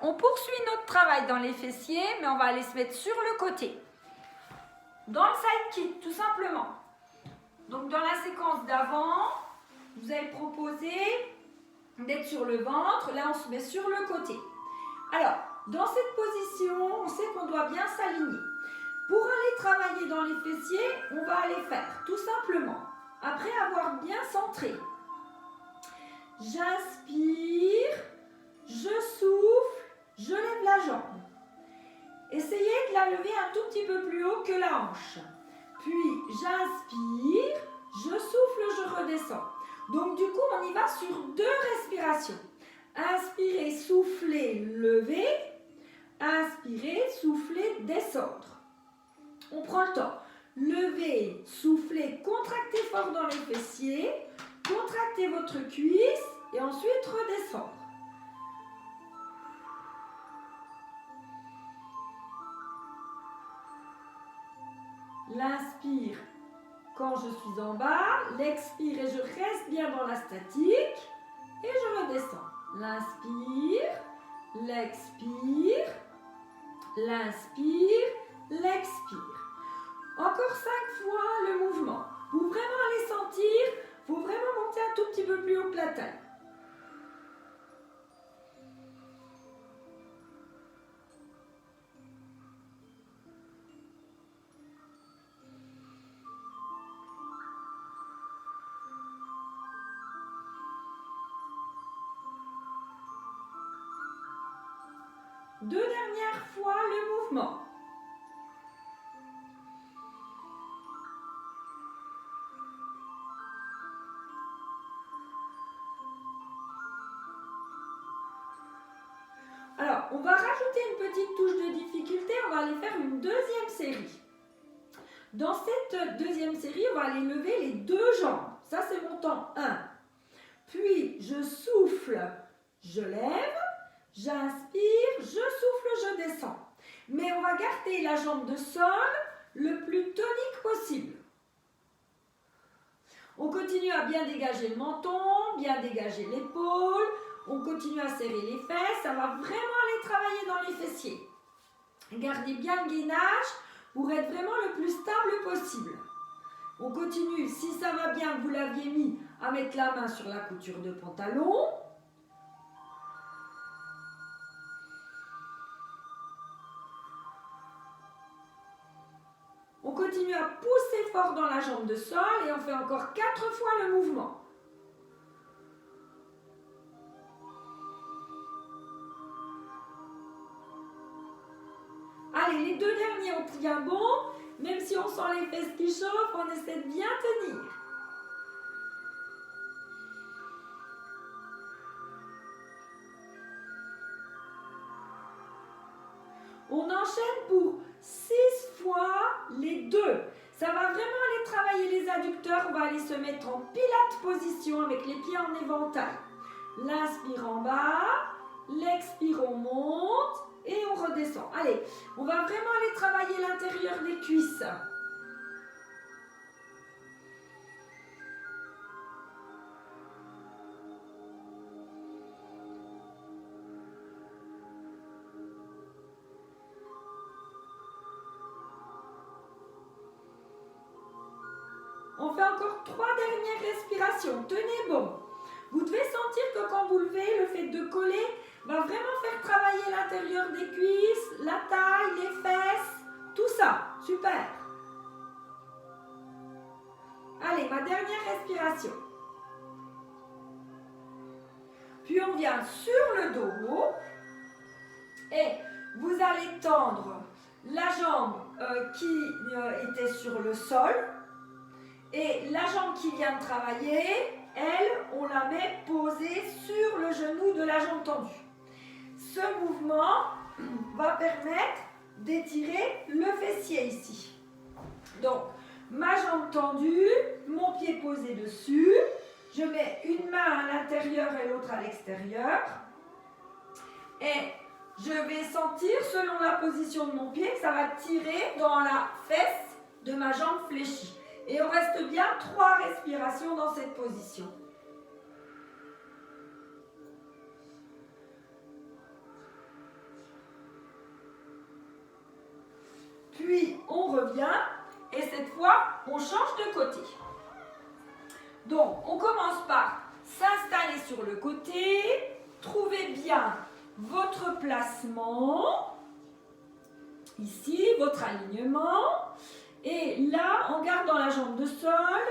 on poursuit notre travail dans les fessiers, mais on va aller se mettre sur le côté. Dans le side kick, tout simplement. Donc dans la séquence d'avant, vous avez proposé d'être sur le ventre. Là, on se met sur le côté. Alors, dans cette position, on sait qu'on doit bien s'aligner. Pour aller travailler dans les fessiers, on va aller faire tout simplement, après avoir bien centré, j'inspire, je souffle, je lève la jambe. Essayez de la lever un tout petit peu plus haut que la hanche. Puis j'inspire, je souffle, je redescends. Donc du coup, on y va sur 2 respirations. Inspirez, soufflez, levez. Inspirez, soufflez, descendre. On prend le temps. Levez, soufflez, contractez fort dans les fessiers. Contractez votre cuisse et ensuite redescendre. L'inspire quand je suis en bas, l'expire et je reste bien dans la statique et je redescends. L'inspire, l'expire, l'inspire, l'expire. Encore 5 fois le mouvement. Vous vraiment allez sentir, il faut vraiment monter un tout petit peu plus haut que la taille. Deux dernières fois le mouvement. Alors, on va rajouter une petite touche de difficulté, on va aller faire une deuxième série. Dans cette deuxième série, on va aller lever les 2 jambes. Ça, c'est mon temps 1. Puis, je souffle, je lève. J'inspire, je souffle, je descends. Mais on va garder la jambe de sol le plus tonique possible. On continue à bien dégager le menton, bien dégager l'épaule. On continue à serrer les fesses. Ça va vraiment aller travailler dans les fessiers. Gardez bien le gainage pour être vraiment le plus stable possible. On continue, si ça va bien, vous l'aviez mis, à mettre la main sur la couture de pantalon. On continue à pousser fort dans la jambe de sol et on fait encore 4 fois le mouvement. Allez, les 2 derniers, on tient bon. Même si on sent les fesses qui chauffent, on essaie de bien tenir. On enchaîne pour 6 fois les 2. Ça va vraiment aller travailler les adducteurs. On va aller se mettre en pilates position avec les pieds en éventail. L'inspire en bas, l'expire on monte et on redescend. Allez, on va vraiment aller travailler l'intérieur des cuisses. On fait encore 3 dernières respirations. Tenez bon. Vous devez sentir que quand vous levez, le fait de coller va vraiment faire travailler l'intérieur des cuisses, la taille, les fesses, tout ça. Super. Allez, ma dernière respiration. Puis on vient sur le dos et vous allez tendre la jambe qui était sur le sol. Et la jambe qui vient de travailler, elle, on la met posée sur le genou de la jambe tendue. Ce mouvement va permettre d'étirer le fessier ici. Donc, ma jambe tendue, mon pied posé dessus. Je mets une main à l'intérieur et l'autre à l'extérieur. Et je vais sentir, selon la position de mon pied, que ça va tirer dans la fesse de ma jambe fléchie. Et on reste bien 3 respirations dans cette position. Puis on revient et cette fois on change de côté. Donc on commence par s'installer sur le côté, trouvez bien votre placement, ici votre alignement, et là en gardant la jambe de sol,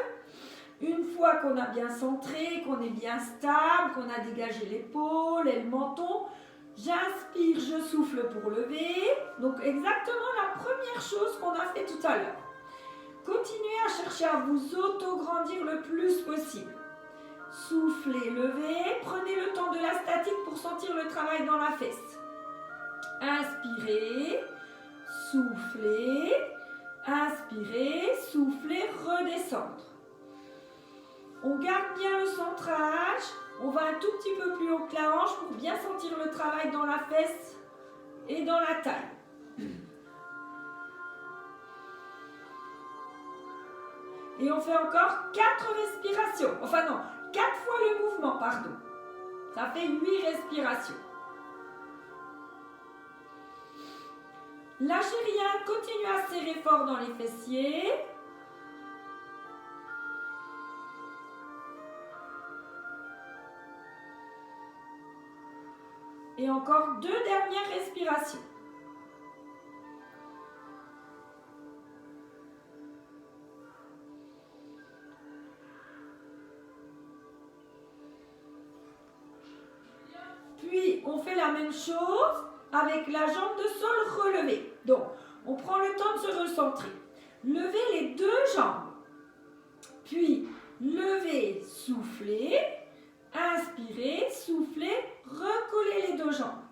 une fois qu'on a bien centré, qu'on est bien stable, qu'on a dégagé l'épaule et le menton, j'inspire, je souffle pour lever. Donc exactement la première chose qu'on a fait tout à l'heure. Continuez à chercher à vous auto-grandir le plus possible. Soufflez, levez, prenez le temps de la statique pour sentir le travail dans la fesse. Inspirez, soufflez, inspirez, soufflez, redescendre. On garde bien le centrage, on va un tout petit peu plus haut que la hanche pour bien sentir le travail dans la fesse et dans la taille. Et on fait encore 4 respirations, enfin non, 4 fois le mouvement, pardon. Ça fait 8 respirations. Lâchez rien, continuez à serrer fort dans les fessiers. Et encore 2 dernières respirations. Puis on fait la même chose avec la jambe de sol relevée. Donc on prend le temps de se recentrer. Levez les 2 jambes. Puis levez, soufflez. Inspirez, soufflez, recollez les 2 jambes.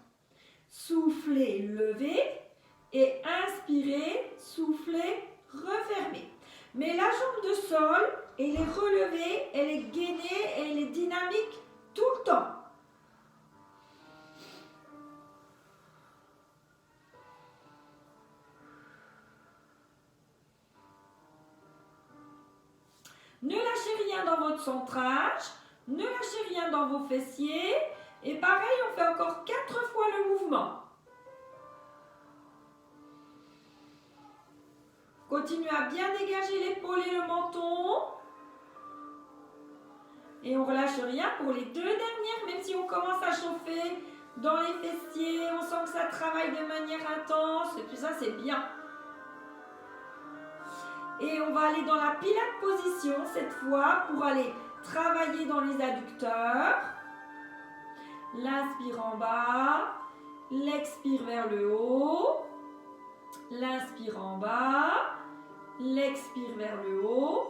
Soufflez, levez et inspirez, soufflez, refermez. Mais la jambe de sol, elle est relevée, elle est gainée, elle est dynamique tout le temps. Ne lâchez rien dans votre centrage. Ne lâchez rien dans vos fessiers. Et pareil, on fait encore 4 fois le mouvement. Continuez à bien dégager l'épaule et le menton. Et on ne relâche rien pour les 2 dernières, même si on commence à chauffer dans les fessiers. On sent que ça travaille de manière intense. Et puis ça, c'est bien. Et on va aller dans la Pilate position cette fois pour aller travailler dans les adducteurs. L'inspire en bas, l'expire vers le haut. L'inspire en bas, l'expire vers le haut.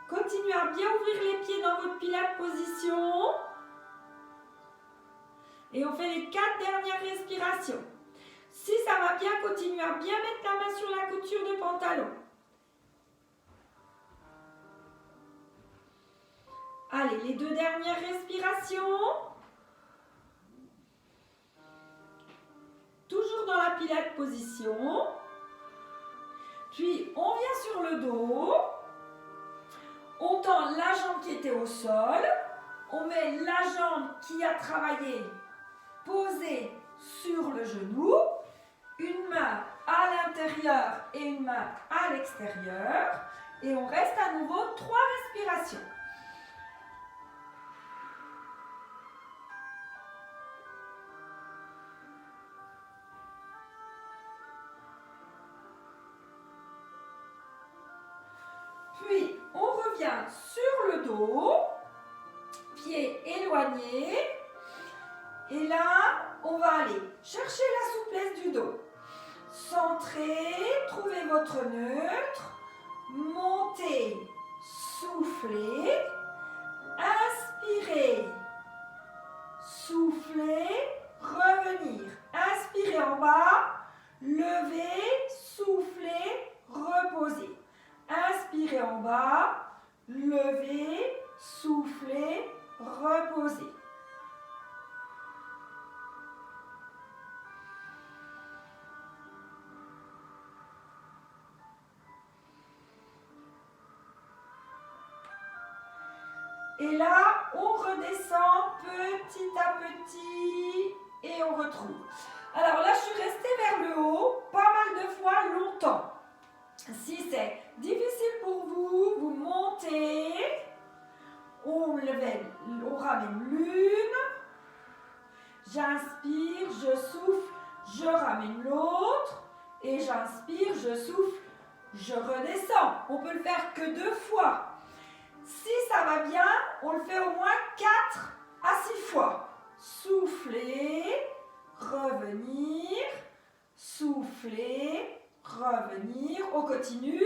Continuez à bien ouvrir les pieds dans votre Pilate position. Et on fait les 4 dernières respirations. Si ça va bien, continuez à bien mettre la main sur la couture de pantalon. Allez, les 2 dernières respirations. Toujours dans la Pilate position. Puis on vient sur le dos. On tend la jambe qui était au sol. On met la jambe qui a travaillé posée sur le genou. Une main à l'intérieur et une main à l'extérieur. Et on reste à nouveau 3 respirations. Puis on revient sur le dos, pieds éloignés. Et là, on va aller chercher la souplesse du dos. Centrez, trouvez votre neutre, montez, soufflez, inspirez, soufflez, revenir. Inspirez en bas, levez, soufflez, reposez. Inspirez en bas, levez, soufflez, reposez. Et là, on redescend petit à petit et on retrouve. Alors là, je suis restée vers le haut pas mal de fois longtemps. Si c'est difficile pour vous, vous montez, on ramène l'une, j'inspire, je souffle, je ramène l'autre, et j'inspire, je souffle, je redescends. On peut le faire que 2 fois. Si ça va bien, on le fait au moins 4 à 6 fois. Souffler, revenir, souffler, revenir. On continue.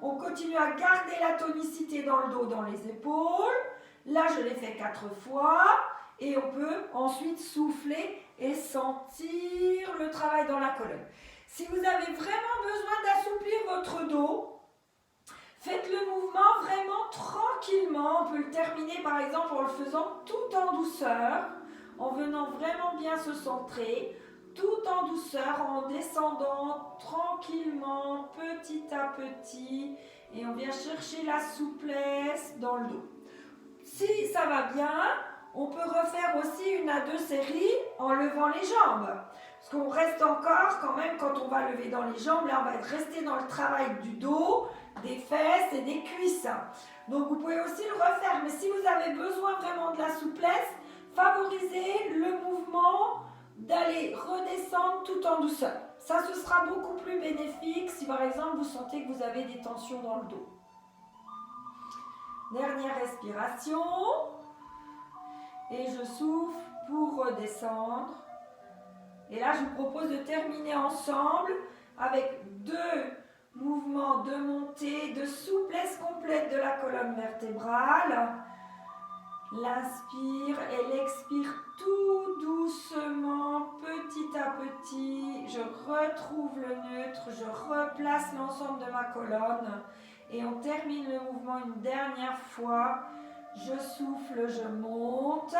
On continue à garder la tonicité dans le dos, dans les épaules. Là, je l'ai fait 4 fois. Et on peut ensuite souffler et sentir le travail dans la colonne. Si vous avez vraiment besoin d'assouplir votre dos, faites le mouvement vraiment tranquillement. On peut le terminer par exemple en le faisant tout en douceur, en venant vraiment bien se centrer, tout en douceur, en descendant tranquillement, petit à petit, et on vient chercher la souplesse dans le dos. Si ça va bien, on peut refaire aussi 1 à 2 séries en levant les jambes. Parce qu'on reste encore, quand même, quand on va lever dans les jambes, là on va rester dans le travail du dos, des fesses et des cuisses. Donc vous pouvez aussi le refaire. Mais si vous avez besoin vraiment de la souplesse, favorisez le mouvement d'aller redescendre tout en douceur. Ça, ce sera beaucoup plus bénéfique si par exemple vous sentez que vous avez des tensions dans le dos. Dernière respiration. Et je souffle pour redescendre. Et là, je vous propose de terminer ensemble avec 2 mouvements de montée, de souplesse complète de la colonne vertébrale. L'inspire et l'expire tout doucement, petit à petit. Je retrouve le neutre, je replace l'ensemble de ma colonne. Et on termine le mouvement une dernière fois. Je souffle, je monte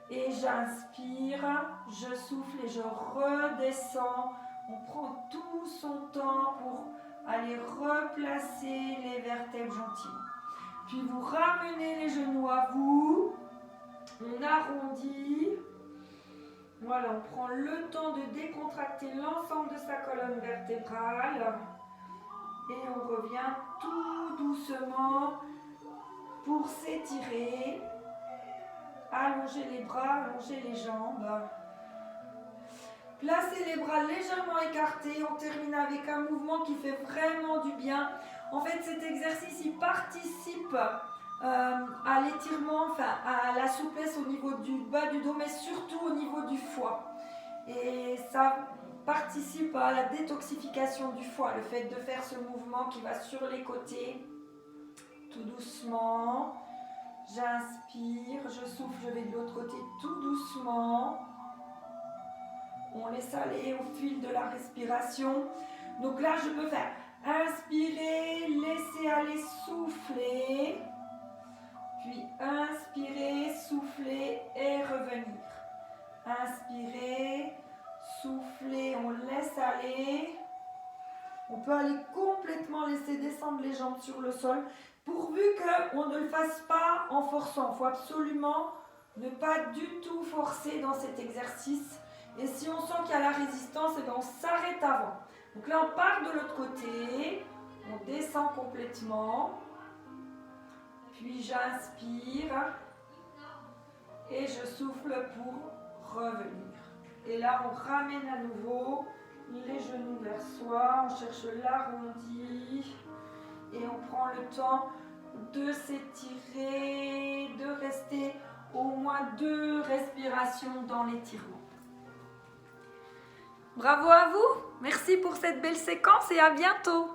et j'inspire, je souffle et je redescends. On prend tout son temps pour aller replacer les vertèbres gentiment. Puis vous ramenez les genoux à vous, on arrondit. Voilà, on prend le temps de décontracter l'ensemble de sa colonne vertébrale et on revient tout doucement pour s'étirer, allonger les bras, allonger les jambes. Placez les bras légèrement écartés. On termine avec un mouvement qui fait vraiment du bien. En fait, cet exercice, il participe à l'étirement, enfin à la souplesse au niveau du bas du dos, mais surtout au niveau du foie. Et ça participe à la détoxification du foie, le fait de faire ce mouvement qui va sur les côtés. Tout doucement, j'inspire, je souffle, je vais de l'autre côté tout doucement. On laisse aller au fil de la respiration. Donc là, je peux faire inspirer, laisser aller, souffler. Puis inspirer, souffler et revenir. Inspirer, souffler, on laisse aller. On peut aller complètement laisser descendre les jambes sur le sol. Pourvu qu'on ne le fasse pas en forçant. Il faut absolument ne pas du tout forcer dans cet exercice. Et si on sent qu'il y a la résistance, eh bien on s'arrête avant. Donc là, on part de l'autre côté. On descend complètement. Puis j'inspire. Et je souffle pour revenir. Et là, on ramène à nouveau les genoux vers soi. On cherche l'arrondi. Et on prend le temps de s'étirer, de rester au moins 2 respirations dans l'étirement. Bravo à vous, merci pour cette belle séquence et à bientôt.